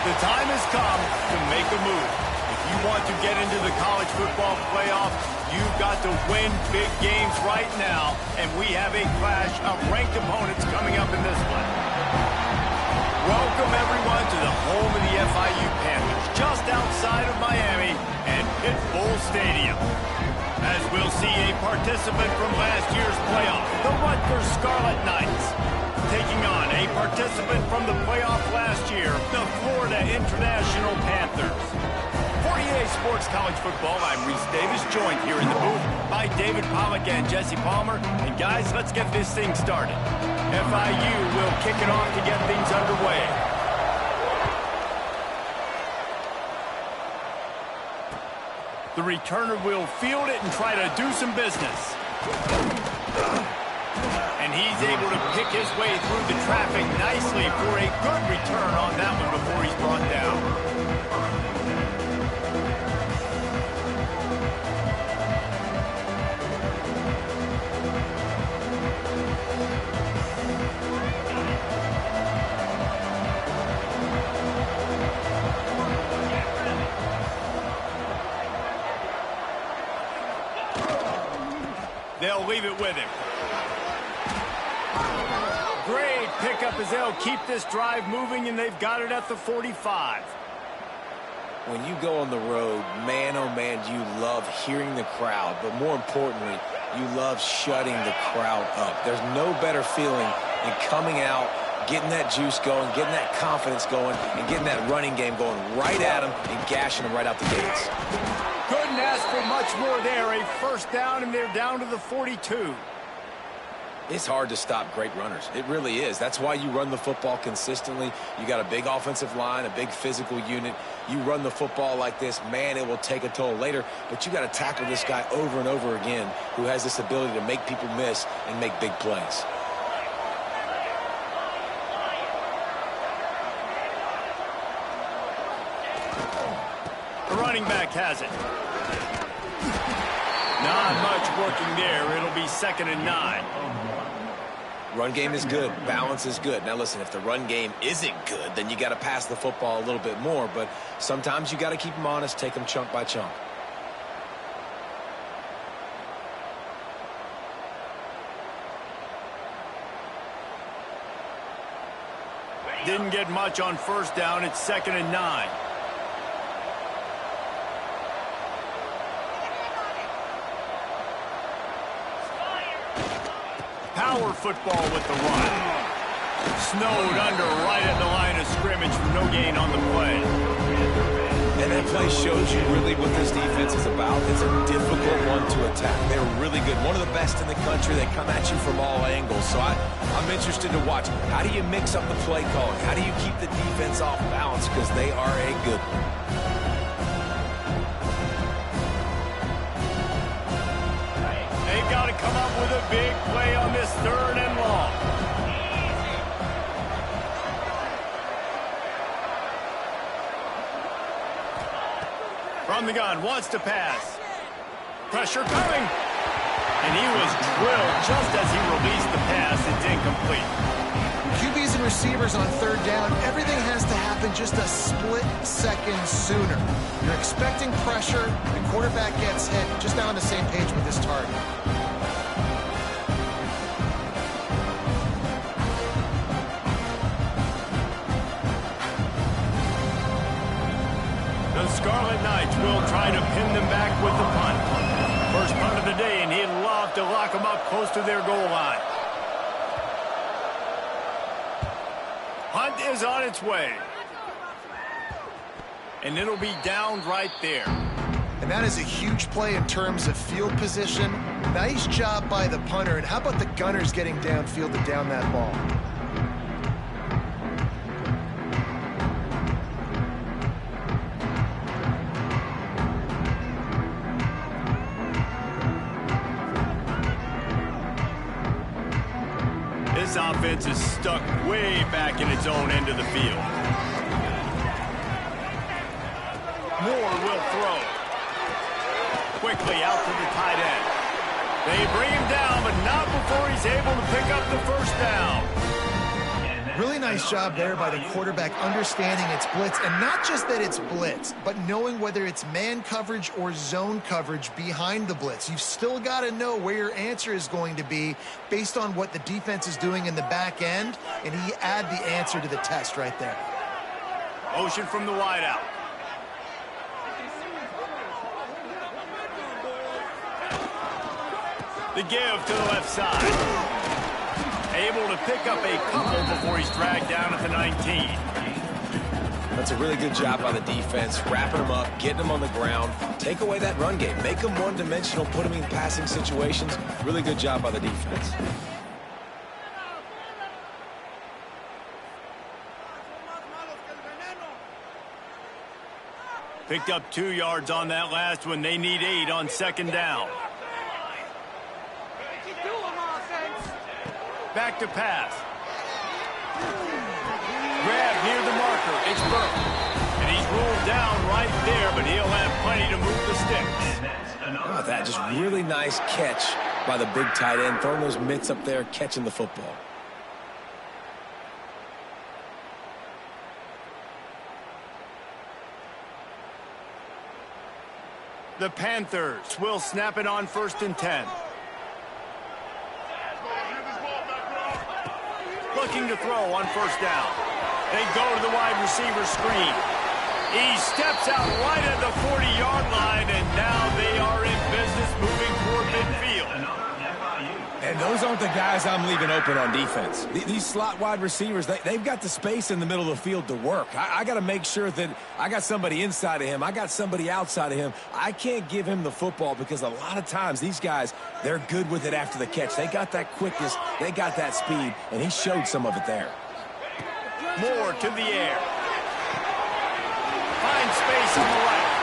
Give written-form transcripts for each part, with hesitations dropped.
The time has come to make a move. If you want to get into the college football playoff, you've got to win big games right now, and we have a clash of ranked opponents coming up in this one. Welcome, everyone, to the home of the FIU Panthers, just outside of Miami and Pitt Bull Stadium. As we'll see a participant from last year's playoff, the Rutgers Scarlet Knights, taking on a participant from the playoff last year, the Florida International Panthers. For EA Sports College Football, I'm Reese Davis, joined here in the booth by David Pollack and Jesse Palmer. And guys, let's get this thing started. FIU will kick it off to get things underway. The returner will field it and try to do some business. And he's able to pick his way through the traffic nicely for a good return on that one before he's brought down. They'll leave it with him. Great pickup as they'll keep this drive moving, and they've got it at the 45. When you go on the road, man, oh man, you love hearing the crowd. But more importantly, you love shutting the crowd up. There's no better feeling than coming out, getting that juice going, getting that confidence going, and getting that running game going right at them and gashing them right out the gates. Couldn't ask for much more there. A first down, and they're down to the 42. It's hard to stop great runners. It really is. That's why you run the football consistently. You got a big offensive line, a big physical unit. You run the football like this, man, it will take a toll later. But you got to tackle this guy over and over again who has this ability to make people miss and make big plays. The running back has it. Not much working there. It'll be 2nd and 9. Run game is good. Balance is good. Now, listen, if the run game isn't good, then you got to pass the football a little bit more. But sometimes you got to keep them honest, take them chunk by chunk. Didn't get much on first down. It's 2nd and 9. Power football with the run. Snowed under right at the line of scrimmage for no gain on the play. And that play shows you really what this defense is about. It's a difficult one to attack. They're really good. One of the best in the country. They come at you from all angles. So I'm interested to watch. How do you mix up the play calling? How do you keep the defense off balance? Because they are a good one. Got to come up with a big play on this 3rd and long. From the gun, wants to pass. Pressure coming. And he was drilled just as he released the pass. It's incomplete. QBs and receivers on 3rd down, everything has to happen just a split second sooner. You're expecting pressure, the quarterback gets hit, just now on the same page with this target. The Scarlet Knights will try to pin them back with the punt. First punt of the day, and he'd love to lock them up close to their goal line. Punt is on its way. And it'll be downed right there. And that is a huge play in terms of field position. Nice job by the punter. And how about the gunners getting downfield to down that ball? This offense is stuck way back in its own end of the field. Moore will throw. Quickly out to the tight end. They bring him down, but not before he's able to pick up the first down. Really nice job there by the quarterback understanding it's blitz, and not just that it's blitz, but knowing whether it's man coverage or zone coverage behind the blitz. You've still got to know where your answer is going to be based on what the defense is doing in the back end, and he add the answer to the test right there. Motion from the wide out. The give to the left side. Able to pick up a couple before he's dragged down at the 19. That's a really good job by the defense, wrapping them up, getting them on the ground. Take away that run game. Make them one-dimensional, put them in passing situations. Really good job by the defense. Picked up 2 yards on that last one. They need 8 on second down. Back to pass. Grab near the marker. It's Burke. And he's ruled down right there, but he'll have plenty to move the sticks. How about that? Just really nice catch by the big tight end, throwing those mitts up there, catching the football. The Panthers will snap it on 1st and 10. Looking to throw on 1st down. They go to the wide receiver screen. He steps out right at the 40-yard line, and now they are in business moving toward midfield. And those aren't the guys I'm leaving open on defense. These slot wide receivers, they've got the space in the middle of the field to work. I got to make sure that I got somebody inside of him. I got somebody outside of him. I can't give him the football because a lot of times these guys, they're good with it after the catch. They got that quickness. They got that speed, and he showed some of it there. Moore to the air. Finds space on the right.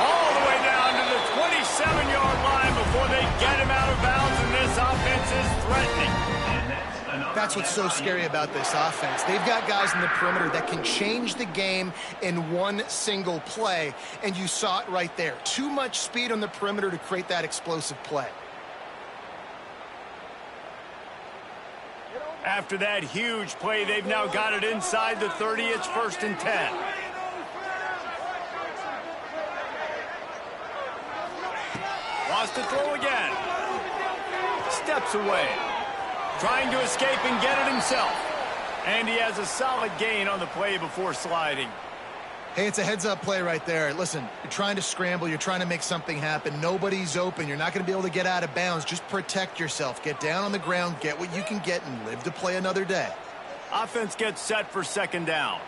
All the way down to the 27-yard line before they get him out of bounds, and this offense is threatening. That's what's so scary about this offense. They've got guys in the perimeter that can change the game in one single play, and you saw it right there. Too much speed on the perimeter to create that explosive play. After that huge play, they've now got it inside the 30. It's 1st and 10. Wants to throw again. Steps away. Trying to escape and get it himself. And he has a solid gain on the play before sliding. Hey, it's a heads-up play right there. Listen, you're trying to scramble. You're trying to make something happen. Nobody's open. You're not going to be able to get out of bounds. Just protect yourself. Get down on the ground, get what you can get, and live to play another day. Offense gets set for 2nd down.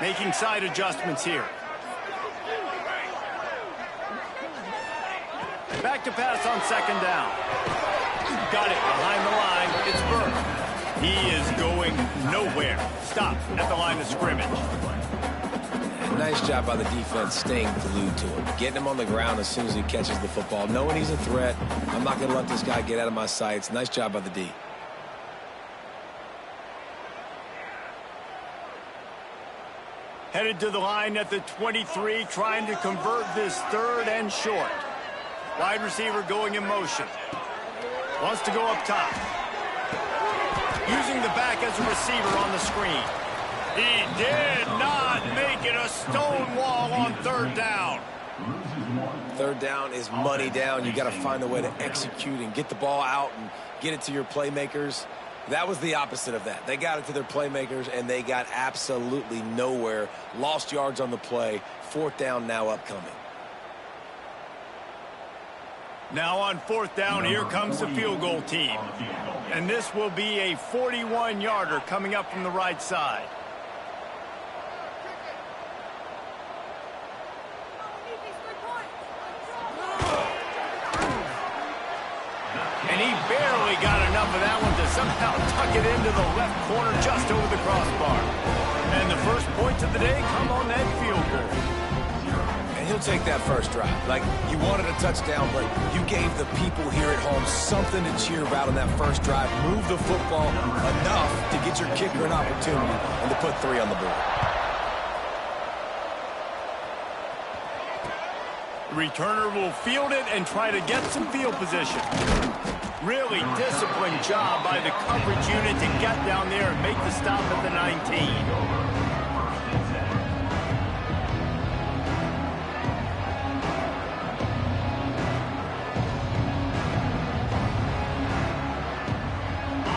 Making side adjustments here. Back to pass on 2nd down. Got it behind the line. It's Burke. He is going nowhere. Stop at the line of scrimmage. Nice job by the defense staying glued to him. Getting him on the ground as soon as he catches the football. Knowing he's a threat. I'm not going to let this guy get out of my sights. Nice job by the D. Headed to the line at the 23, trying to convert this 3rd and short. Wide receiver going in motion. Wants to go up top. Using the back as a receiver on the screen. He did not make it a stone wall on 3rd down. 3rd down is money down. You got to find a way to execute and get the ball out and get it to your playmakers. That was the opposite of that. They got it to their playmakers, and they got absolutely nowhere. Lost yards on the play. 4th down now upcoming. Now on 4th down, here comes the field goal team. And this will be a 41-yarder coming up from the right side. And he barely got enough of that one to somehow tuck it into the left corner just over the crossbar. And the first points of the day come on that field goal. He'll take that first drive. Like, you wanted a touchdown, but you gave the people here at home something to cheer about on that first drive. Move the football enough to get your kicker an opportunity and to put 3 on the board. Returner will field it and try to get some field position. Really disciplined job by the coverage unit to get down there and make the stop at the 19.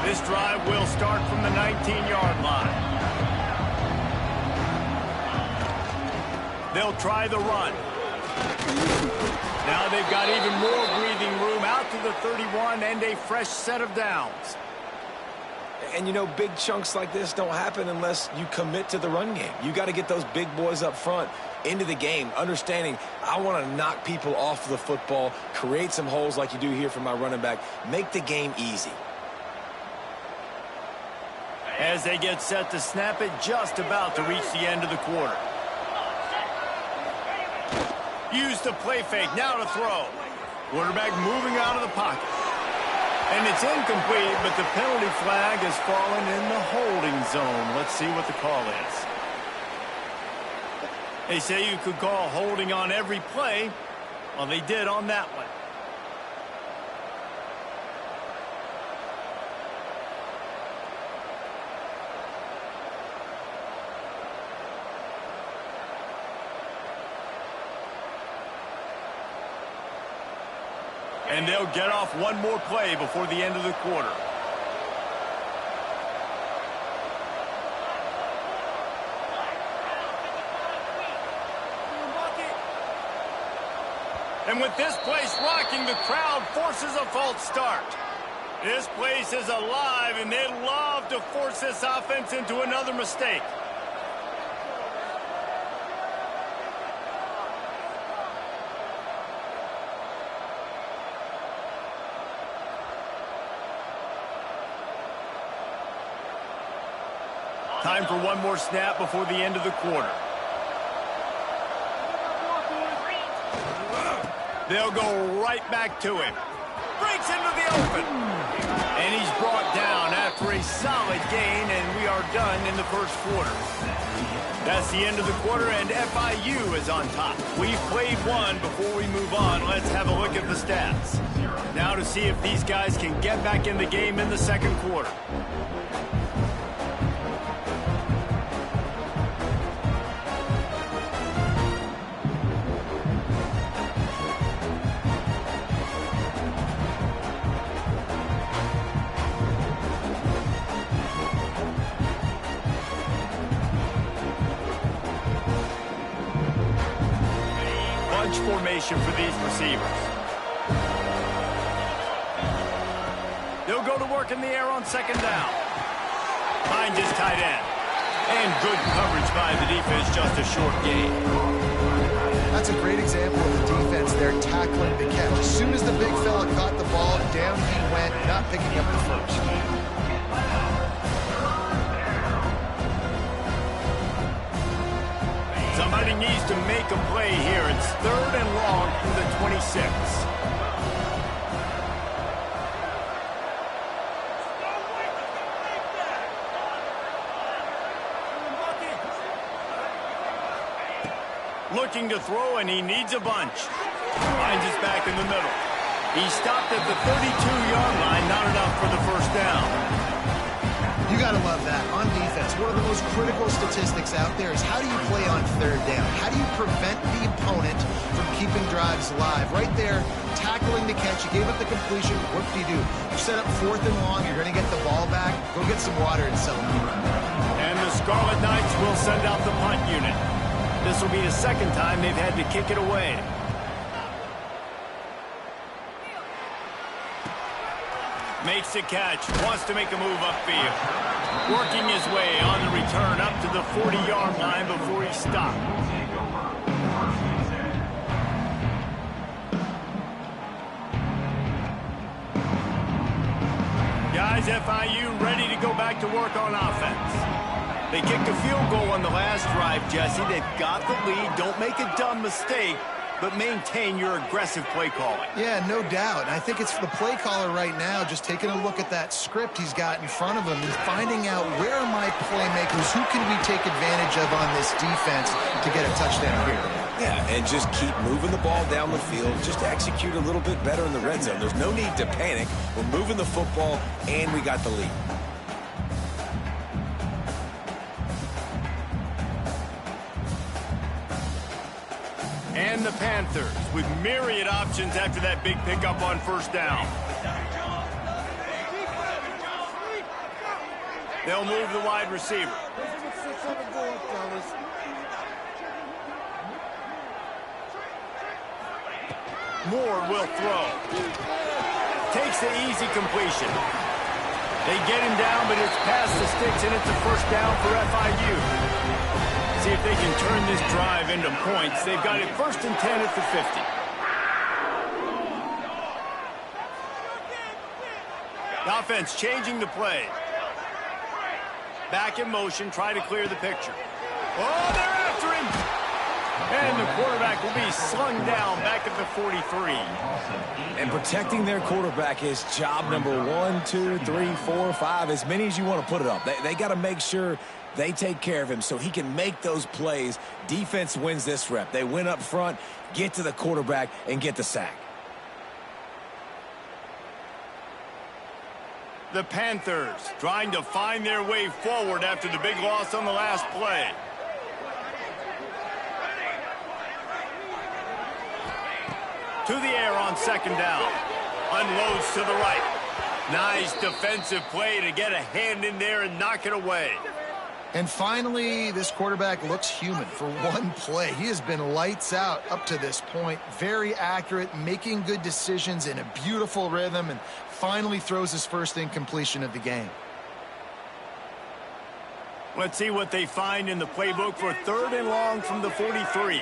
This drive will start from the 19-yard line. They'll try the run. Now they've got even more breathing room out to the 31 and a fresh set of downs. And, you know, big chunks like this don't happen unless you commit to the run game. You got to get those big boys up front into the game, understanding I want to knock people off the football, create some holes like you do here for my running back, make the game easy. As they get set to snap it, just about to reach the end of the quarter. Use the play fake, now to throw. Quarterback moving out of the pocket. And it's incomplete, but the penalty flag has fallen in the holding zone. Let's see what the call is. They say you could call holding on every play. Well, they did on that one. And they'll get off one more play before the end of the quarter. And with this place rocking, the crowd forces a false start. This place is alive, and they love to force this offense into another mistake. Time for one more snap before the end of the quarter. They'll go right back to him. Breaks into the open. And he's brought down after a solid gain, and we are done in the first quarter. That's the end of the quarter, and FIU is on top. We've played one. Before we move on, let's have a look at the stats. Now to see if these guys can get back in the game in the second quarter. Formation for these receivers. They'll go to work in the air on second down. Find his tight end. And good coverage by the defense, just a short gain. That's a great example of the defense there tackling the catch. As soon as the big fella caught the ball, down he went, not picking up the first. Somebody needs to make a play here. It's 3rd and long from the 26. Looking to throw, and he needs a bunch. Finds his back in the middle. He stopped at the 32-yard line, not enough for the first down. You got to love that. On defense, one of the most critical statistics out there is how do you play on 3rd down? How do you prevent the opponent from keeping drives alive? Right there, tackling the catch. You gave up the completion. Whoop-de-doo. You set up 4th and long. You're going to get the ball back. Go get some water and celebrate. And the Scarlet Knights will send out the punt unit. This will be the second time they've had to kick it away. Makes the catch, wants to make a move upfield. Working his way on the return up to the 40-yard line before he stopped. Guys, FIU ready to go back to work on offense. They kicked a field goal on the last drive, Jesse. They've got the lead. Don't make a dumb mistake, but maintain your aggressive play calling. Yeah, no doubt. And I think it's the play caller right now just taking a look at that script he's got in front of him and finding out where are my playmakers, who can we take advantage of on this defense to get a touchdown here. Yeah, and just keep moving the ball down the field. Just execute a little bit better in the red zone. There's no need to panic. We're moving the football, and we got the lead. And the Panthers with myriad options after that big pickup on first down. They'll move the wide receiver. Moore will throw. Takes the easy completion. They get him down, but it's past the sticks, and it's a first down for FIU. See if they can turn this drive into points. They've got it 1st and 10 at the 50. The offense changing the play. Back in motion, try to clear the picture. Oh, they're after him! And the quarterback will be slung down back at the 43. And protecting their quarterback is job number 1, 2, 3, 4, 5, as many as you want to put it up. They got to make sure they take care of him so he can make those plays. Defense wins this rep. They win up front, get to the quarterback, and get the sack. The Panthers trying to find their way forward after the big loss on the last play. To the air on 2nd down. Unloads to the right. Nice defensive play to get a hand in there and knock it away. And finally, this quarterback looks human for one play. He has been lights out up to this point. Very accurate, making good decisions in a beautiful rhythm, and finally throws his first incompletion of the game. Let's see what they find in the playbook for 3rd and long from the 43.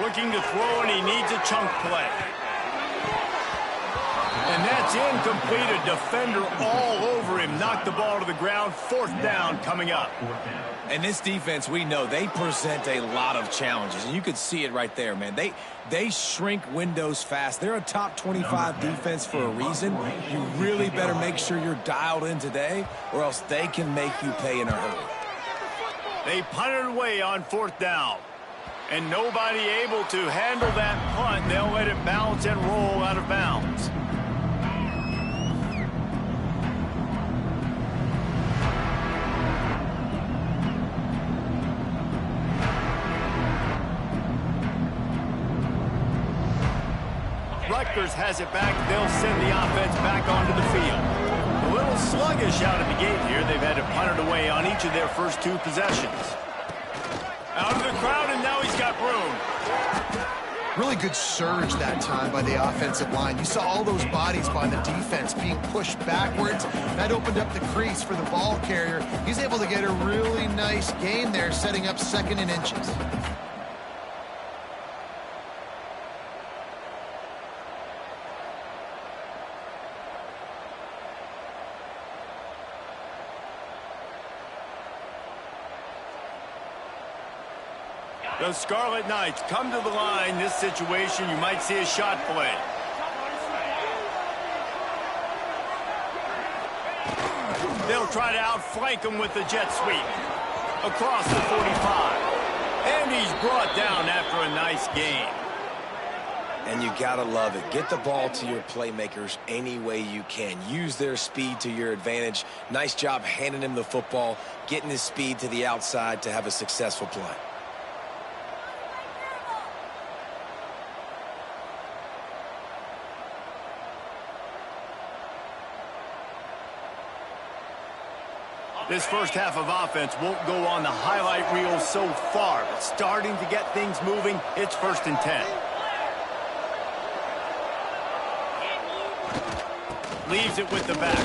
Looking to throw, and he needs a chunk play. And that's incomplete. A defender all over him. Knocked the ball to the ground. 4th down coming up. And this defense, we know, they present a lot of challenges. And you could see it right there, man. They shrink windows fast. They're a top 25 defense for a reason. You really better make sure you're dialed in today, or else they can make you pay in a hurry. They punted away on 4th down. And nobody able to handle that punt. They'll let it bounce and roll out of bounds. Rutgers has it back. They'll send the offense back onto the field. A little sluggish out of the gate here. They've had to punt it away on each of their first 2 possessions. Out of the crowd, and now he's got room. Really good surge that time by the offensive line. You saw all those bodies by the defense being pushed backwards. That opened up the crease for the ball carrier. He's able to get a really nice gain there, setting up 2nd and inches. The Scarlet Knights come to the line. This situation, you might see a shot play. They'll try to outflank him with the jet sweep. Across the 45. And he's brought down after a nice gain. And you gotta love it. Get the ball to your playmakers any way you can. Use their speed to your advantage. Nice job handing him the football, getting his speed to the outside to have a successful play. This first half of offense won't go on the highlight reel so far, but starting to get things moving, it's 1st and 10. Leaves it with the back.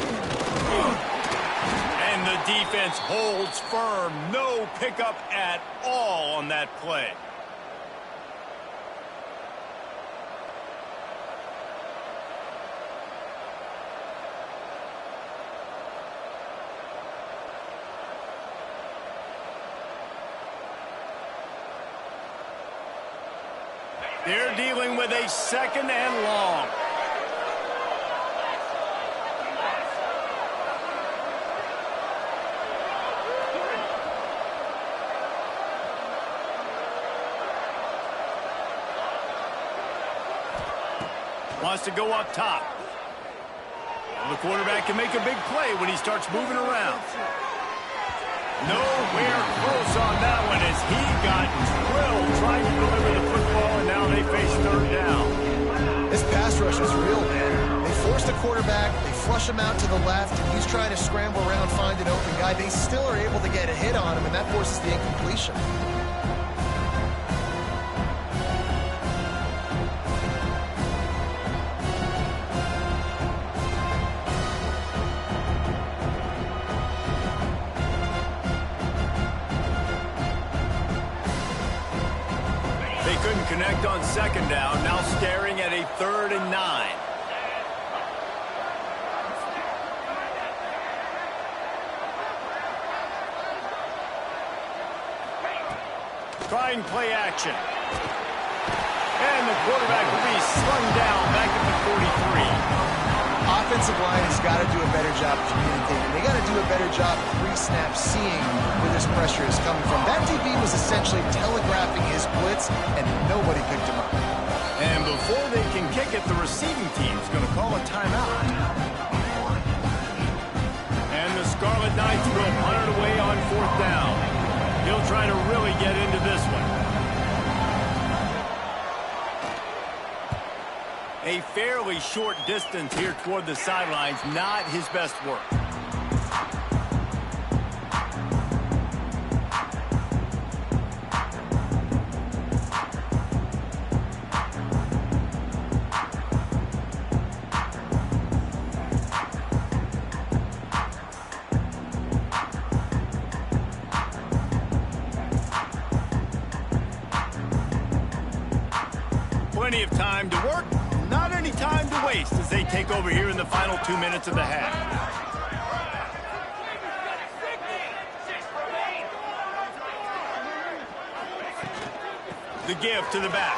And the defense holds firm. No pickup at all on that play. They're dealing with a 2nd and long. Wants to go up top. And the quarterback can make a big play when he starts moving around. Nowhere close on that one as he got drilled trying to deliver the football, and now they face 3rd down. This pass rush is real, man. They force the quarterback, they flush him out to the left, and he's trying to scramble around, find an open guy. They still are able to get a hit on him, and that forces the incompletion. Couldn't connect on 2nd down, now staring at a 3rd and 9. Trying play action. And the quarterback will be slung down back at the 43. Offensive line has got to do a better job communicating. They got to do a better job pre-snap seeing where this pressure is coming from. That DB was essentially telegraphing his blitz, and nobody picked him up. And before they can kick it, the receiving team's going to call a timeout. And the Scarlet Knights will punt it away on 4th down. He'll try to really get into this one. A fairly short distance here toward the sidelines, not his best work. Plenty of time to work. Not any time to waste as they take over here in the final 2 minutes of the half. The give to the back.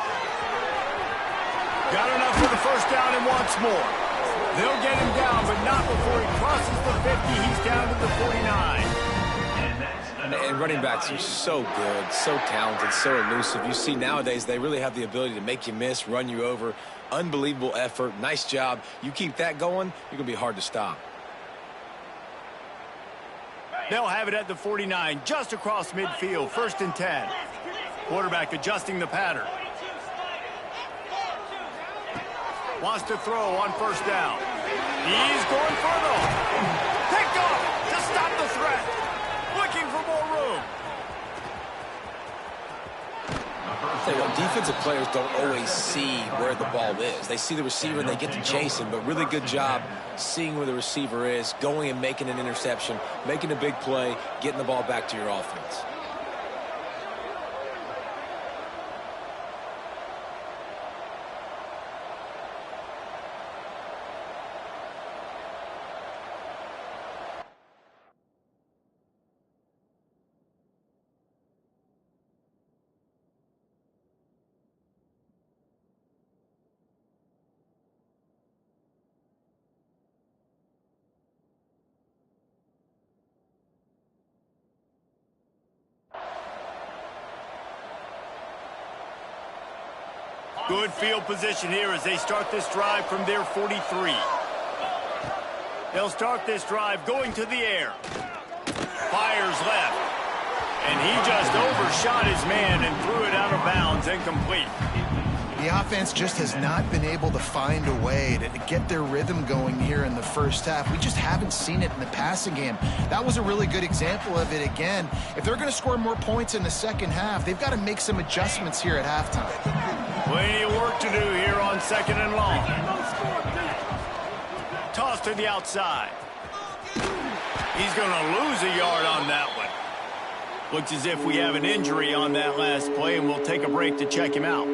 Got enough for the 1st down and wants more. They'll get him down, but not before he crosses the 50. He's down to the 49. And running backs are so good, so talented, so elusive. You see nowadays they really have the ability to make you miss, run you over. Unbelievable effort. Nice job. You keep that going, you're going to be hard to stop. They'll have it at the 49, just across midfield, 1st and 10. Quarterback adjusting the pattern. Wants to throw on 1st down. He's going for it all. Picked off to stop the threat. Looking for more room. Tell you what, defensive players don't always see where the ball is. They see the receiver and they get to chase him, but really good job seeing where the receiver is, going and making an interception, making a big play, getting the ball back to your offense. Good field position here as they start this drive from their 43. They'll start this drive going to the air. Fires left. And he just overshot his man and threw it out of bounds, incomplete. The offense just has not been able to find a way to get their rhythm going here in the 1st half. We just haven't seen it in the passing game. That was a really good example of it again. If they're going to score more points in the 2nd half, they've got to make some adjustments here at halftime. Plenty of work to do here on 2nd and long. Toss to the outside. He's going to lose a yard on that one. Looks as if we have an injury on that last play, and we'll take a break to check him out.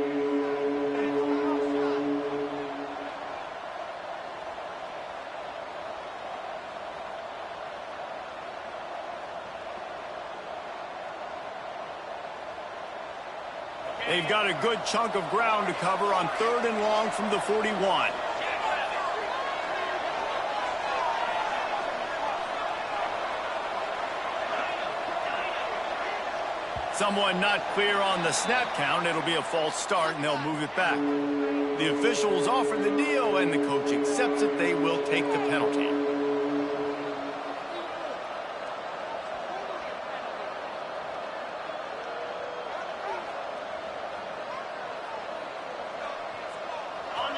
They've got a good chunk of ground to cover on 3rd and long from the 41. Someone not clear on the snap count. It'll be a false start, and they'll move it back. The officials offer the deal, and the coach accepts it. They will take the penalty.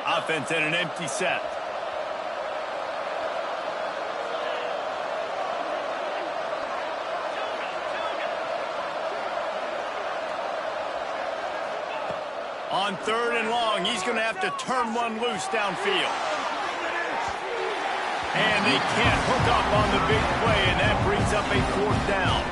Offense at an empty set. On 3rd and long, he's going to have to turn one loose downfield. And they can't hook up on the big play, and that brings up a 4th down.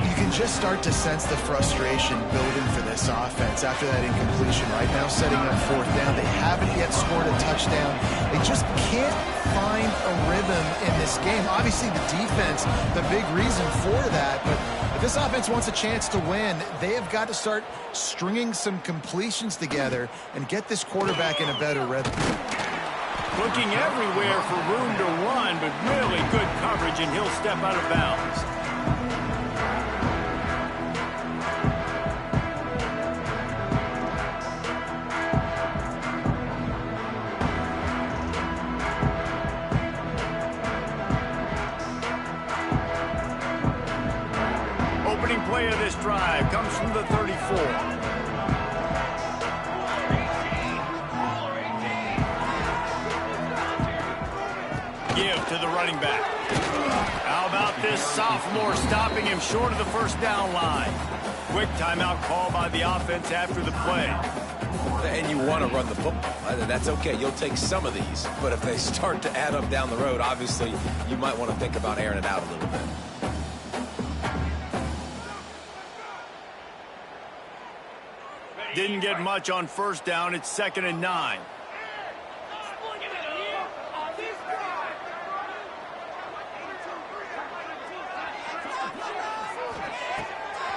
You can just start to sense the frustration building for this offense after that incompletion. Right now, setting up 4th down. They haven't yet scored a touchdown. They just can't find a rhythm in this game. Obviously, the defense, the big reason for that, but if this offense wants a chance to win, they have got to start stringing some completions together and get this quarterback in a better rhythm. Looking everywhere for room to run, but really good coverage, and he'll step out of bounds. Opening play of this drive comes from the 34. Give to the running back. How about this sophomore stopping him short of the 1st down line? Quick timeout call by the offense after the play. And you want to run the football. That's okay. You'll take some of these. But if they start to add up down the road, obviously you might want to think about airing it out a little bit. Didn't get much on 1st down. It's 2nd and 9.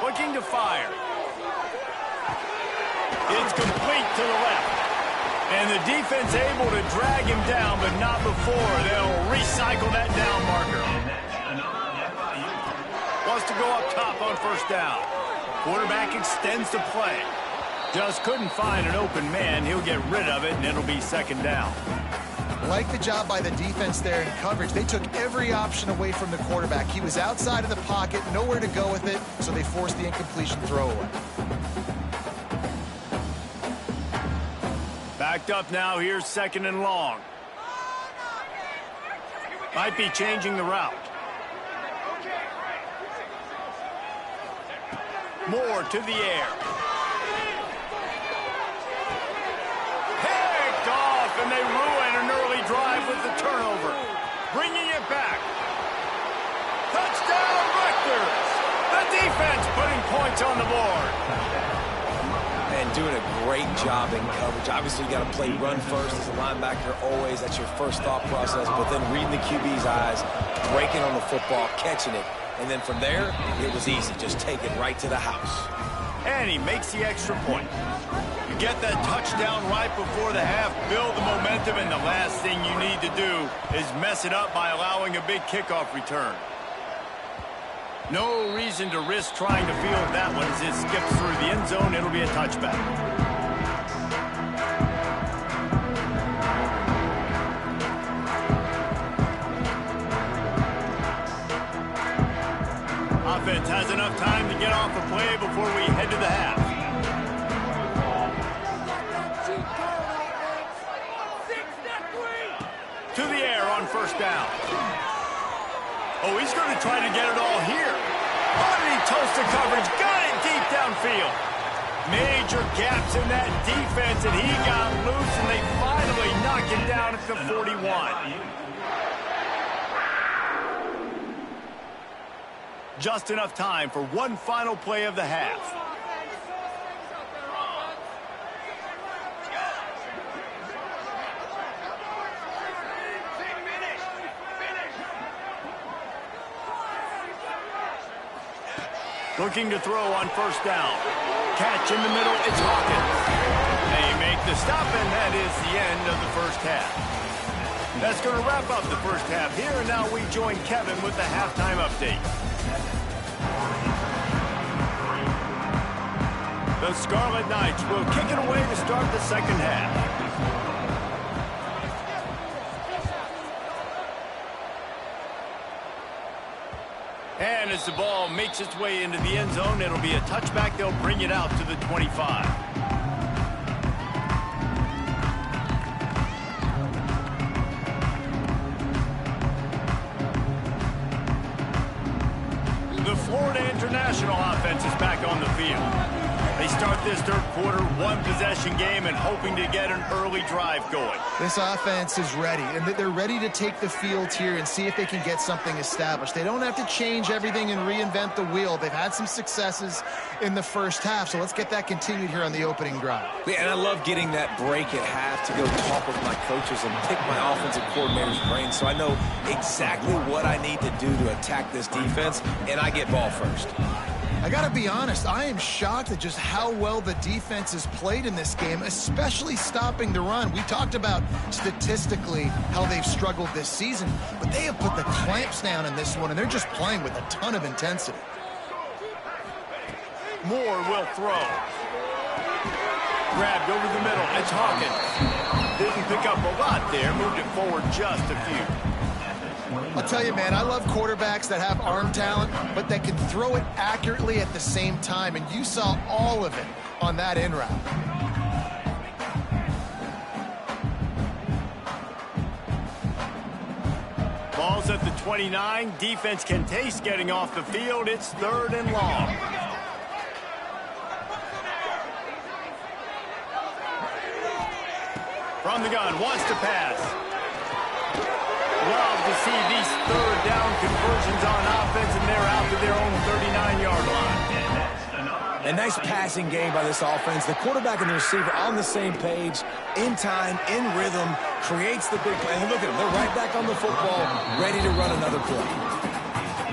Looking to fire. It's complete to the left. And the defense able to drag him down, but not before. They'll recycle that down marker. Wants to go up top on 1st down. Quarterback extends the play. Just couldn't find an open man. He'll get rid of it, and it'll be 2nd down. Like the job by the defense there in coverage. They took every option away from the quarterback. He was outside of the pocket, nowhere to go with it, so they forced the incompletion throwaway. Backed up now. Here's 2nd and long. Might be changing the route. Moore to the air. And they ruin an early drive with the turnover. Bringing it back. Touchdown, Rutgers. The defense putting points on the board. And doing a great job in coverage. Obviously, you got to play run first as a linebacker always. That's your first thought process. But then reading the QB's eyes, breaking on the football, catching it. And then from there, it was easy. Just take it right to the house. And he makes the extra point. You get that touchdown right before the half, build the momentum, and the last thing you need to do is mess it up by allowing a big kickoff return. No reason to risk trying to field that one as it skips through the end zone. It'll be a touchback. Offense has enough time to get off the play before we head to the half. To the air on 1st down. Oh, he's going to try to get it all here. Underneath toasted coverage, got it deep downfield. Major gaps in that defense, and he got loose, and they finally knock him down at the 41. Just enough time for one final play of the half. Looking to throw on 1st down. Catch in the middle, it's Hawkins. They make the stop, and that is the end of the first half. That's going to wrap up the first half here, and now we join Kevin with the halftime update. The Scarlet Knights will kick it away to start the second half. And as the ball makes its way into the end zone, it'll be a touchback. They'll bring it out to the 25. The Florida International offense is back on the field. They start this third quarter, one-possession game, and hoping to get an early drive going. This offense is ready, and they're ready to take the field here and see if they can get something established. They don't have to change everything and reinvent the wheel. They've had some successes in the first half, so let's get that continued here on the opening drive. Yeah, and I love getting that break at half to go talk with my coaches and pick my offensive coordinator's brain so I know exactly what I need to do to attack this defense, and I get ball first. I got to be honest, I am shocked at just how well the defense has played in this game, especially stopping the run. We talked about statistically how they've struggled this season, but they have put the clamps down in this one, and they're just playing with a ton of intensity. Moore will throw. Grabbed over the middle. It's Hawkins. Didn't pick up a lot there. Moved it forward just a few. I'll tell you, man, I love quarterbacks that have arm talent, but that can throw it accurately at the same time, and you saw all of it on that in route. Ball's at the 29. Defense can taste getting off the field. It's third and long. From the gun, wants to pass. Love to see these third down conversions on offense, and they're out to their own 39-yard line. A nice passing game by this offense. The quarterback and the receiver on the same page, in time, in rhythm, creates the big play. And look at them. They're right back on the football, ready to run another play.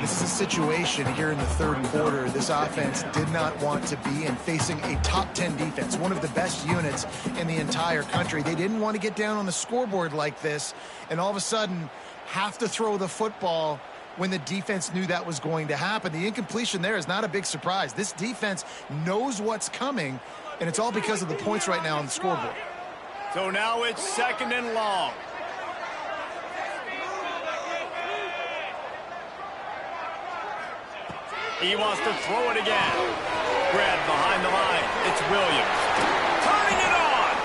This is a situation here in the third quarter this offense did not want to be in, facing a top 10 defense, one of the best units in the entire country. They didn't want to get down on the scoreboard like this, and all of a sudden have to throw the football when the defense knew that was going to happen. The incompletion there is not a big surprise. This defense knows what's coming, and it's all because of the points right now on the scoreboard. So now it's second and long. He wants to throw it again. Grabbed behind the line. It's Williams. Turning it on.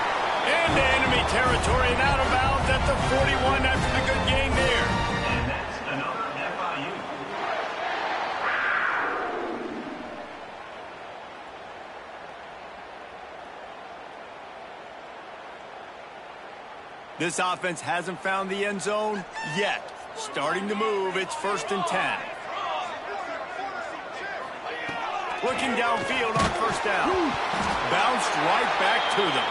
Into enemy territory and out of bounds at the 41 after the good game there. And that's another FIU. This offense hasn't found the end zone yet. Starting to move. It's first and 10. Looking downfield on first down. Bounced right back to them.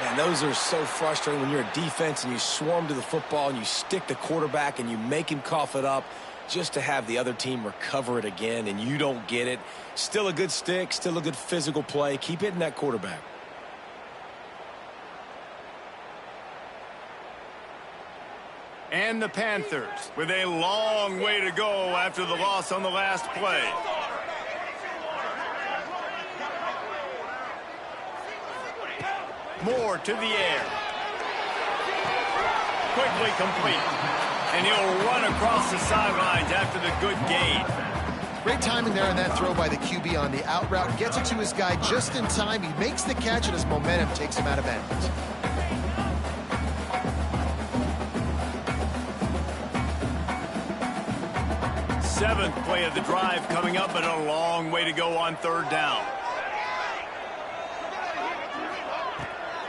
Man, those are so frustrating when you're a defense and you swarm to the football and you stick the quarterback and you make him cough it up just to have the other team recover it again and you don't get it. Still a good stick, still a good physical play. Keep hitting that quarterback. And the Panthers with a long way to go after the loss on the last play. Moore to the air. Quickly complete. And he'll run across the sidelines after the good gain. Great timing there on that throw by the QB on the out route. Gets it to his guy just in time. He makes the catch, and his momentum takes him out of bounds. Seventh play of the drive coming up, and a long way to go on third down.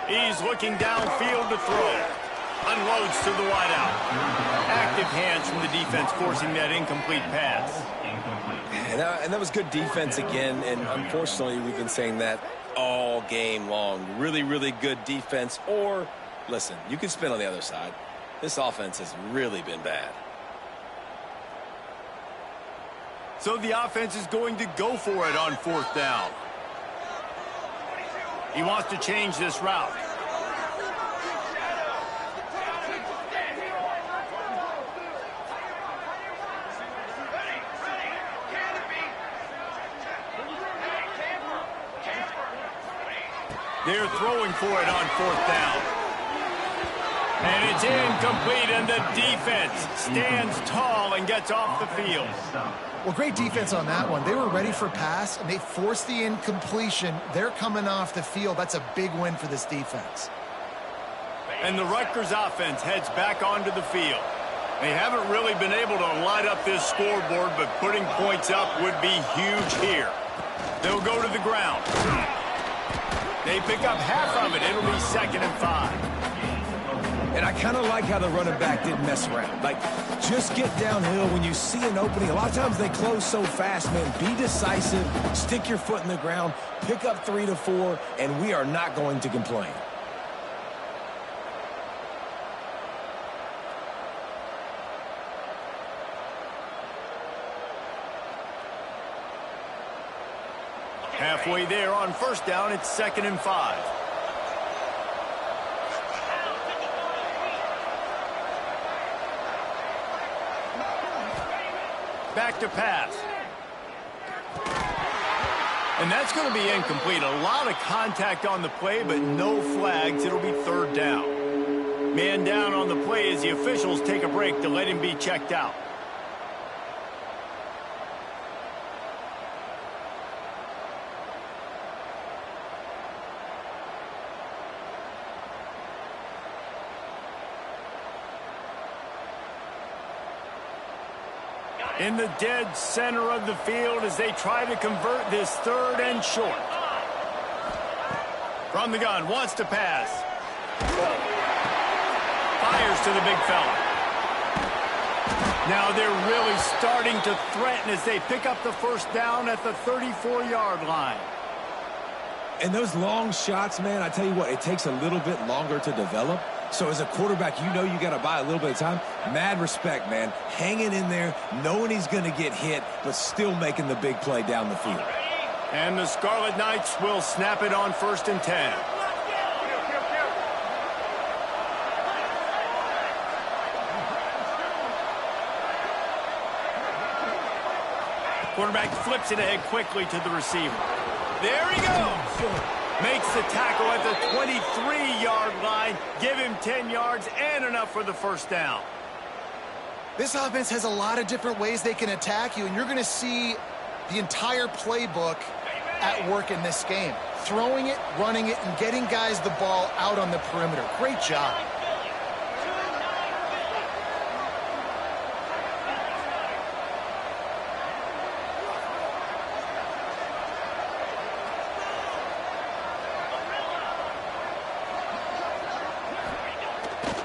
He's looking downfield to throw. Unloads to the wideout. Active hands from the defense forcing that incomplete pass. And that was good defense again, and unfortunately we've been saying that all game long. Really, really good defense. Or, listen, you can spin on the other side. This offense has really been bad. So the offense is going to go for it on fourth down. He wants to change this route. They're throwing for it on 4th down. And it's incomplete, and the defense stands tall and gets off the field. Well, great defense on that one. They were ready for pass, and they forced the incompletion. They're coming off the field. That's a big win for this defense. And the Rutgers offense heads back onto the field. They haven't really been able to light up this scoreboard, but putting points up would be huge here. They'll go to the ground. They pick up half of it. It'll be 2nd and 5. And I kind of like how the running back didn't mess around. Like, just get downhill when you see an opening. A lot of times they close so fast, man. Be decisive, stick your foot in the ground, pick up 3 to 4, and we are not going to complain. Halfway there on 1st down, it's 2nd and 5. Back to pass. And that's going to be incomplete. A lot of contact on the play, but no flags. It'll be 3rd down. Man down on the play as the officials take a break to let him be checked out. In the dead center of the field as they try to convert this 3rd and short. From the gun, wants to pass. Fires to the big fella. Now they're really starting to threaten as they pick up the 1st down at the 34-yard line. And those long shots, man, I tell you what, it takes a little bit longer to develop. So as a quarterback, you know you got to buy a little bit of time. Mad respect, man. Hanging in there, knowing he's going to get hit, but still making the big play down the field. And the Scarlet Knights will snap it on 1st and 10. Quarterback flips it ahead quickly to the receiver. There he goes. Makes the tackle at the 23-yard line. Give him 10 yards and enough for the 1st down. This offense has a lot of different ways they can attack you, and you're going to see the entire playbook at work in this game. Throwing it, running it, and getting guys the ball out on the perimeter. Great job.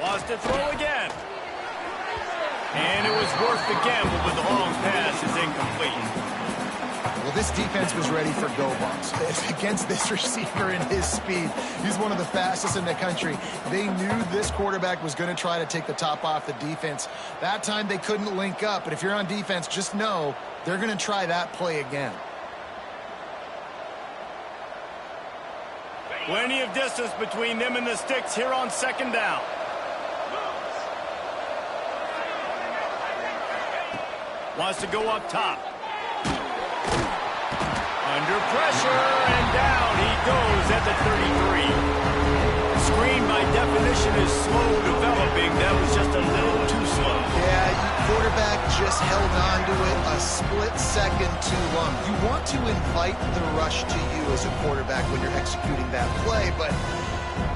Wants to throw again. And it was worth the gamble, but the long pass is incomplete. Well, this defense was ready for go balls. Against this receiver and his speed, he's one of the fastest in the country. They knew this quarterback was going to try to take the top off the defense. That time they couldn't link up, but if you're on defense, just know they're going to try that play again. Plenty of distance between them and the sticks here on 2nd down. Wants to go up top. Under pressure, and down he goes at the 33. Screen, by definition, is slow developing. That was just a little too slow. Yeah, quarterback just held on to it a split second too long. You want to invite the rush to you as a quarterback when you're executing that play, but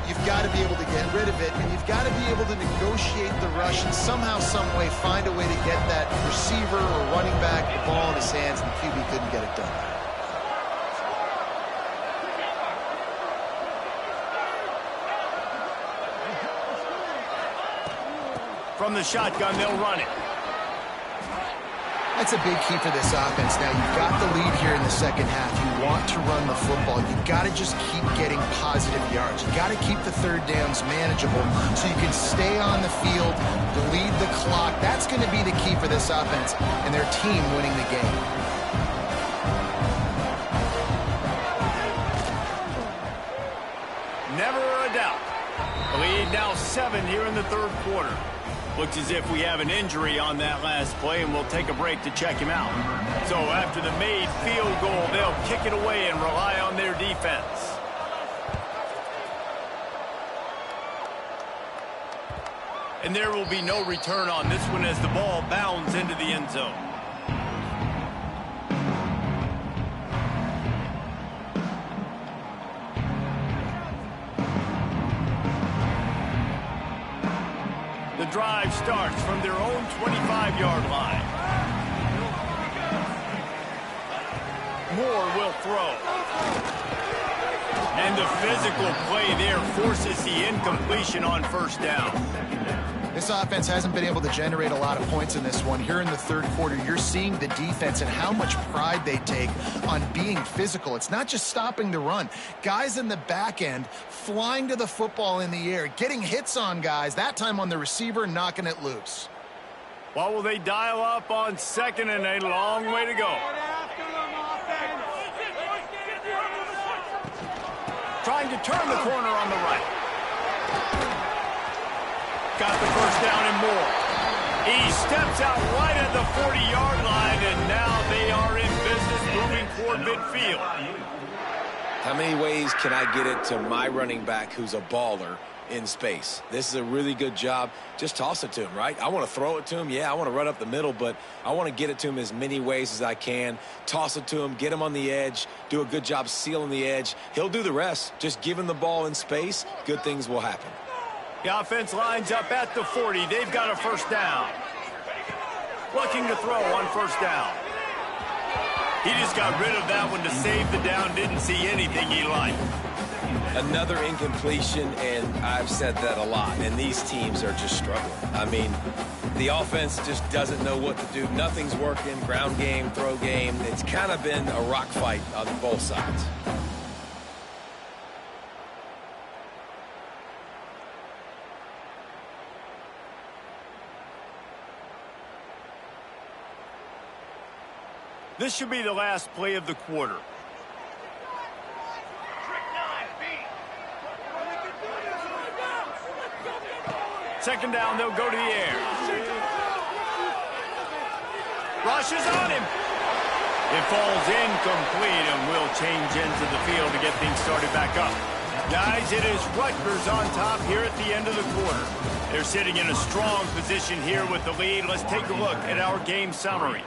you've got to be able to get rid of it, and you've got to be able to negotiate the rush and somehow, some way, find a way to get that receiver or running back the ball in his hands, and the QB couldn't get it done. From the shotgun, they'll run it. That's a big key for this offense. Now, you've got the lead here in the 2nd half. You want to run the football. You've got to just keep getting positive yards. You've got to keep the 3rd downs manageable so you can stay on the field, lead the clock. That's going to be the key for this offense and their team winning the game. tied, now 7 here in the third quarter. Looks as if we have an injury on that last play, and we'll take a break to check him out. So after the made field goal, they'll kick it away and rely on their defense. And there will be no return on this one as the ball bounds into the end zone. The drive starts from their own 25-yard line. Moore will throw. And the physical play there forces the incompletion on first down. This offense hasn't been able to generate a lot of points in this one. Here in the third quarter, you're seeing the defense and how much pride they take on being physical. It's not just stopping the run. Guys in the back end flying to the football in the air, getting hits on guys, that time on the receiver, knocking it loose. What will they dial up on second and a long way to go? Trying to turn the corner on the right. Got the first down and more. He steps out right at the 40-yard line, and now they are in business moving toward midfield. How many ways can I get it to my running back who's a baller in space? This is a really good job. Just toss it to him, right? I want to throw it to him. Yeah, I want to run up the middle, but I want to get it to him as many ways as I can. Toss it to him, get him on the edge, do a good job sealing the edge. He'll do the rest. Just give him the ball in space. Good things will happen. The offense lines up at the 40. They've got a first down. Looking to throw on first down. He just got rid of that one to save the down. Didn't see anything he liked. Another incompletion, and I've said that a lot, and these teams are just struggling. I mean, the offense just doesn't know what to do. Nothing's working. Ground game, throw game. It's kind of been a rock fight on both sides. This should be the last play of the quarter. Second down, they'll go to the air. Rushes on him. It falls incomplete and will change into the field to get things started back up. Guys, it is Rutgers on top here at the end of the quarter. They're sitting in a strong position here with the lead. Let's take a look at our game summary.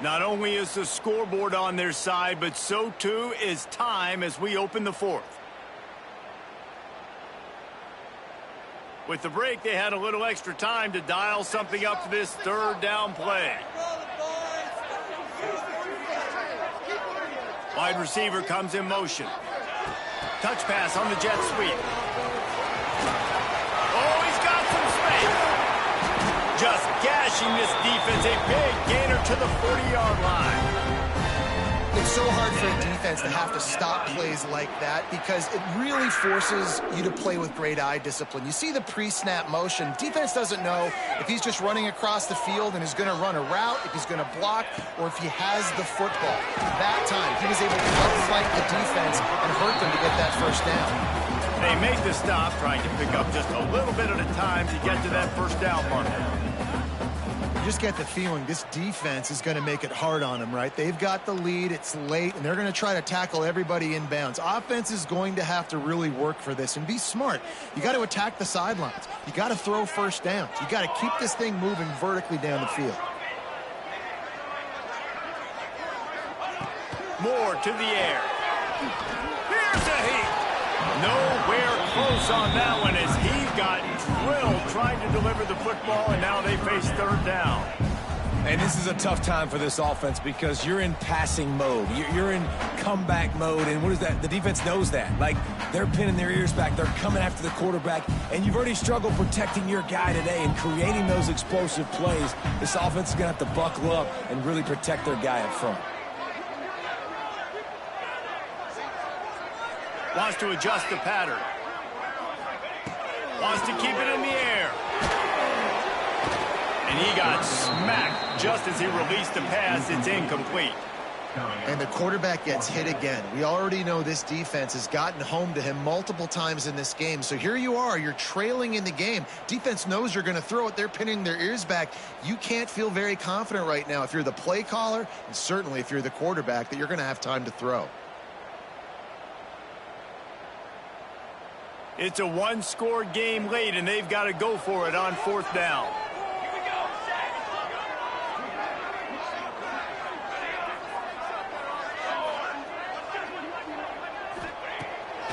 Not only is the scoreboard on their side, but so too is time as we open the fourth. With the break, they had a little extra time to dial something up for this third down play. Wide receiver comes in motion. Touch pass on the jet sweep. Oh, he's got some space. Just gashing this defense, a big gainer to the 40-yard line. It's so hard for a defense to have to stop plays like that because it really forces you to play with great eye discipline. You see the pre-snap motion. Defense doesn't know if he's just running across the field and is going to run a route, if he's going to block, or if he has the football. That time, he was able to outflank the defense and hurt them to get that first down. They make the stop, trying to pick up just a little bit at a time to get to that first down mark. You just get the feeling this defense is going to make it hard on them, right? They've got the lead, it's late, and they're going to try to tackle everybody in bounds. Offense is going to have to really work for this and be smart. You got to attack the sidelines. You got to throw first downs. You got to keep this thing moving vertically down the field. Moore to the air. Here's a heat. Nowhere close on that one as he got drilled trying to deliver the football, and now they face third down. And this is a tough time for this offense because you're in passing mode. You're in comeback mode, and what is that? The defense knows that. Like, they're pinning their ears back. They're coming after the quarterback, and you've already struggled protecting your guy today and creating those explosive plays. This offense is going to have to buckle up and really protect their guy up front. Wants to adjust the pattern. Wants to keep it in the air. And he got smacked just as he released the pass. It's incomplete. And the quarterback gets hit again. We already know this defense has gotten home to him multiple times in this game. So here you are, you're trailing in the game. Defense knows you're going to throw it. They're pinning their ears back. You can't feel very confident right now if you're the play caller, and certainly if you're the quarterback, that you're going to have time to throw. It's a one-score game late, and they've got to go for it on 4th down.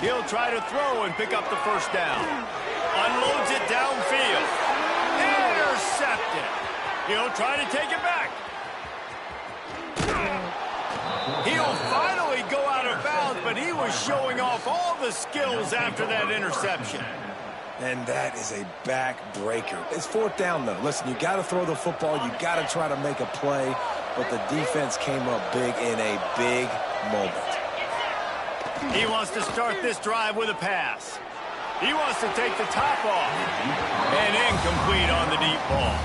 He'll try to throw and pick up the 1st down. Unloads it downfield. Intercepted. He'll try to take it back. He'll finally go out of bounds, but he was showing off all the skills after that interception. And that is a backbreaker. It's 4th down, though. Listen, you got to throw the football. You got to try to make a play, but the defense came up big in a big moment. He wants to start this drive with a pass. He wants to take the top off. And incomplete on the deep ball.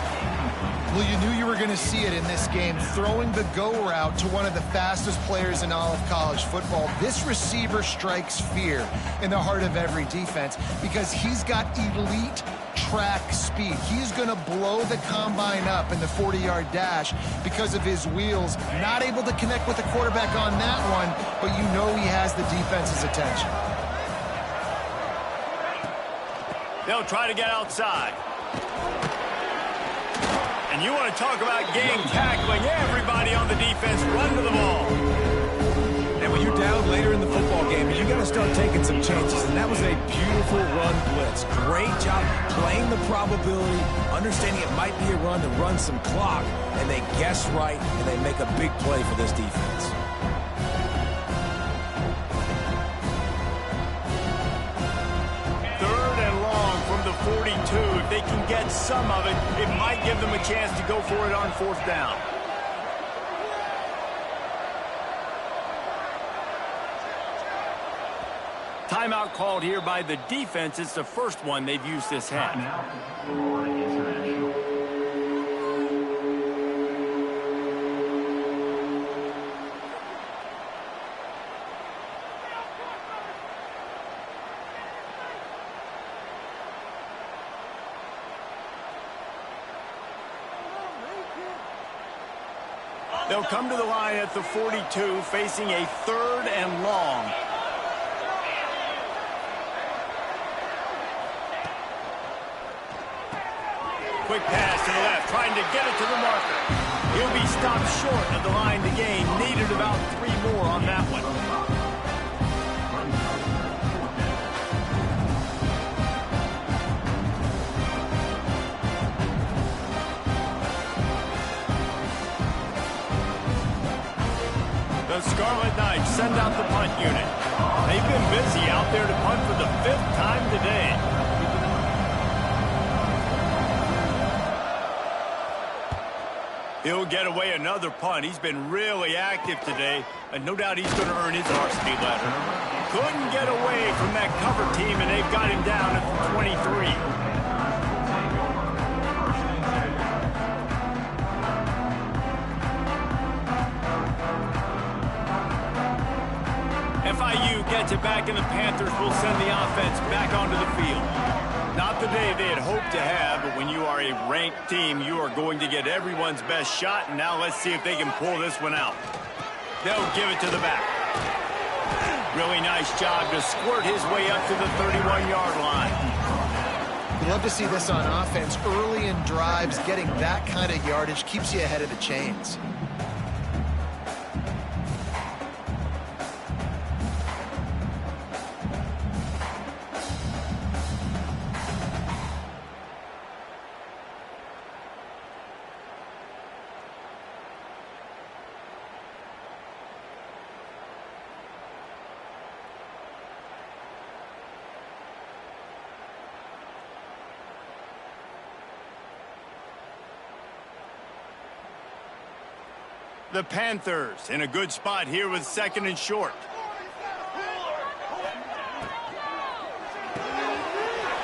Well, you knew you were going to see it in this game, throwing the go route to one of the fastest players in all of college football. This receiver strikes fear in the heart of every defense because he's got elite track speed. He's going to blow the combine up in the 40-yard dash because of his wheels. Not able to connect with the quarterback on that one, but you know he has the defense's attention. They'll try to get outside. And you want to talk about game tackling. Everybody on the defense run to the ball. And when you're down later in the football game, you got to start taking some chances. And that was a beautiful run blitz. Great job playing the probability, understanding it might be a run to run some clock. And they guess right, and they make a big play for this defense. The 42. If they can get some of it, it might give them a chance to go for it on 4th down. Timeout called here by the defense. It's the first one they've used this half. They'll come to the line at the 42, facing a 3rd and long. Quick pass to the left, trying to get it to the marker. He'll be stopped short of the line to gain. Needed about 3 more on that one. The Scarlet Knights send out the punt unit. They've been busy out there to punt for the 5th time today. He'll get away another punt. He's been really active today, and no doubt he's going to earn his varsity letter. Couldn't get away from that cover team, and they've got him down at the 23. FIU gets it back, and the Panthers will send the offense back onto the field. Not the day they had hoped to have, but when you are a ranked team, you are going to get everyone's best shot, and now let's see if they can pull this one out. They'll give it to the back. Really nice job to squirt his way up to the 31-yard line. You love to see this on offense. Early in drives, getting that kind of yardage keeps you ahead of the chains. The Panthers in a good spot here with 2nd and short.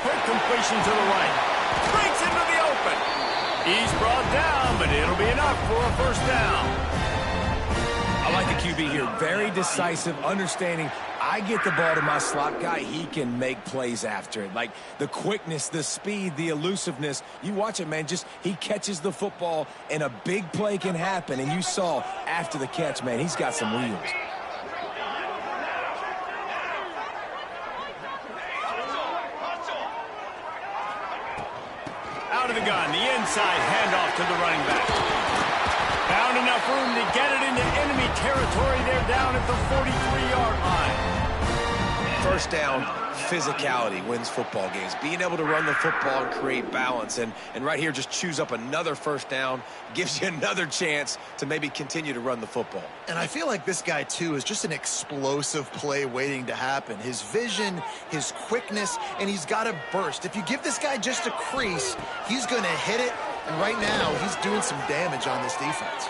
Quick completion to the right. Breaks into the open. He's brought down, but it'll be enough for a 1st down. A I like the QB here. Very decisive, understanding. I get the ball to my slot guy, he can make plays after it. Like the quickness, the speed, the elusiveness. You watch it, man. Just he catches the football, and a big play can happen. And you saw after the catch, man, he's got some wheels. Out of the gun, the inside handoff to the running back. Found enough room to get it into enemy territory. They're down at the 43-yard line. First down, physicality wins football games. Being able to run the football and create balance. And right here, just choose up another first down. Gives you another chance to maybe continue to run the football. And I feel like this guy, too, is just an explosive play waiting to happen. His vision, his quickness, and he's got a burst. If you give this guy just a crease, he's going to hit it. And right now, he's doing some damage on this defense.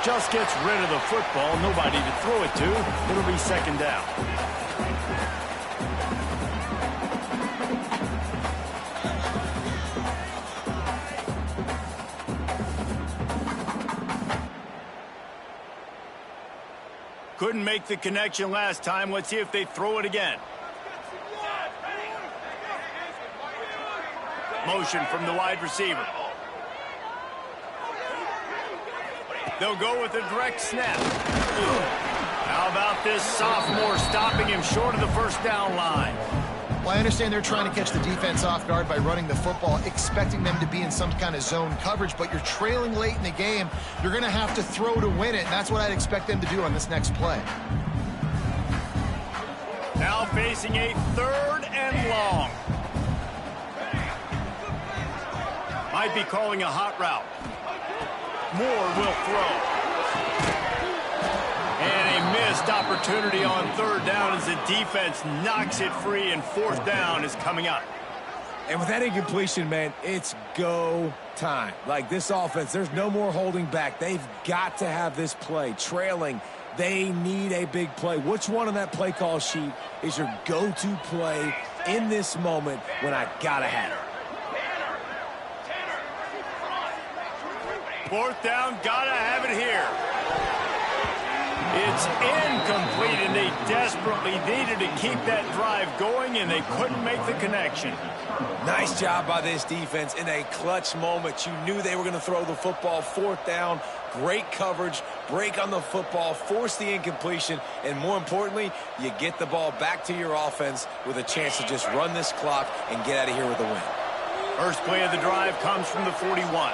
Just gets rid of the football. Nobody to throw it to. It'll be second down. Couldn't make the connection last time. Let's see if they throw it again. Motion from the wide receiver. They'll go with a direct snap. How about this sophomore stopping him short of the first down line? Well, I understand they're trying to catch the defense off guard by running the football, expecting them to be in some kind of zone coverage, but you're trailing late in the game. You're going to have to throw to win it, and that's what I'd expect them to do on this next play. Now facing a third and long. Might be calling a hot route. Moore will throw. And a missed opportunity on third down as the defense knocks it free, and fourth down is coming up. And with that incompletion, man, it's go time. Like this offense, there's no more holding back. They've got to have this play. Trailing, they need a big play. Which one on that play call sheet is your go-to play in this moment when I gotta have it? Fourth down, gotta have it here. It's incomplete, and they desperately needed to keep that drive going, and they couldn't make the connection. Nice job by this defense in a clutch moment. You knew they were going to throw the football. Fourth down, great coverage, break on the football, force the incompletion, and more importantly, you get the ball back to your offense with a chance to just run this clock and get out of here with a win. First play of the drive comes from the 41.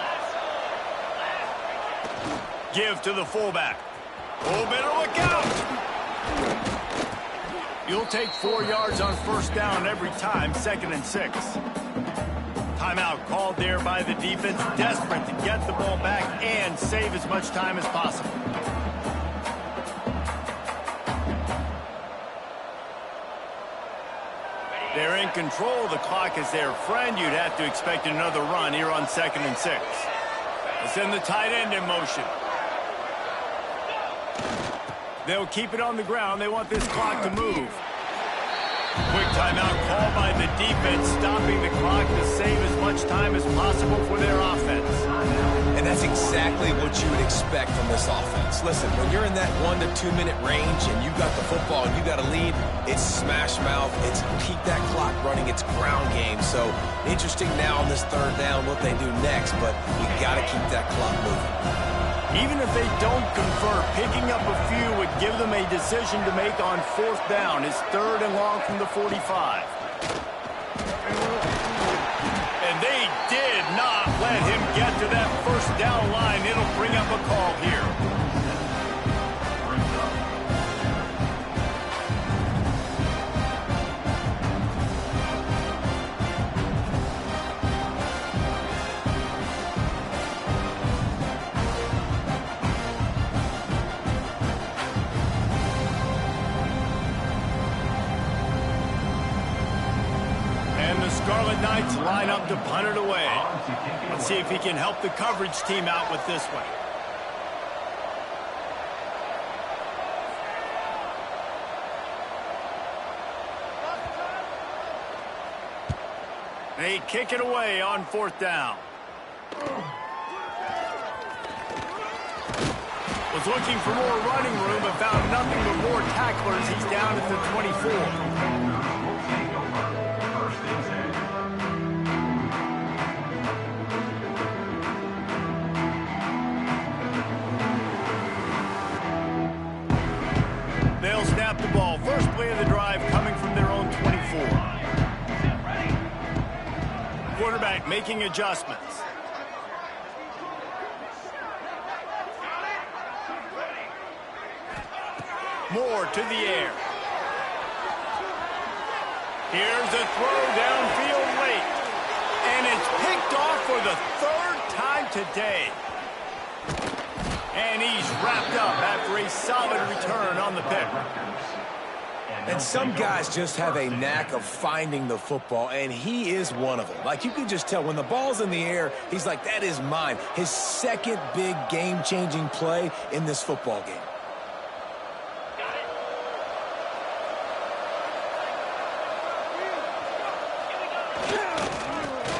Give to the fullback. Oh, better look out! You'll take 4 yards on first down every time, 2nd and 6. Timeout called there by the defense, desperate to get the ball back and save as much time as possible. They're in control. The clock is their friend. You'd have to expect another run here on 2nd and 6. They send the tight end in motion. They'll keep it on the ground. They want this clock to move. Quick timeout called by the defense, stopping the clock to save as much time as possible for their offense. And that's exactly what you would expect from this offense. Listen, when you're in that 1 to 2 minute range and you got the football and you got a lead, it's smash mouth, it's keep that clock running, it's ground game. So interesting now on this third down what they do next, but we got to keep that clock moving. Even if they don't convert, picking up a few would give them a decision to make on fourth down. It's 3rd and long from the 45. And they did not let him get to that first down line. It'll bring up a call here. Scarlet Knights line up to punt it away. Let's see if he can help the coverage team out with this one. They kick it away on fourth down. Was looking for more running room, but found nothing but more tacklers. He's down at the 24. They'll snap the ball. First play of the drive coming from their own 24. Quarterback making adjustments. Moore to the air. Here's a throw downfield late. And it's picked off for the third time today. And he's wrapped up after a solid return on the pick. And some guys just have a knack of finding the football, and he is one of them. Like, you can just tell when the ball's in the air, he's like, that is mine. His second big game-changing play in this football game.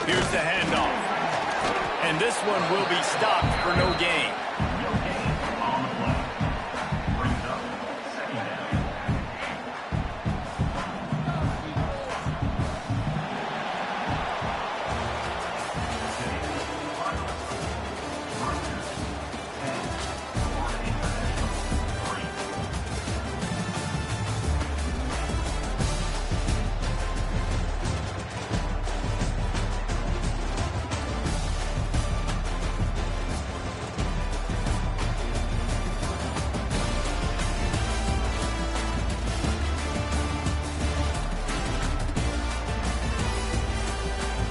Here's the handoff. And this one will be stopped for no gain.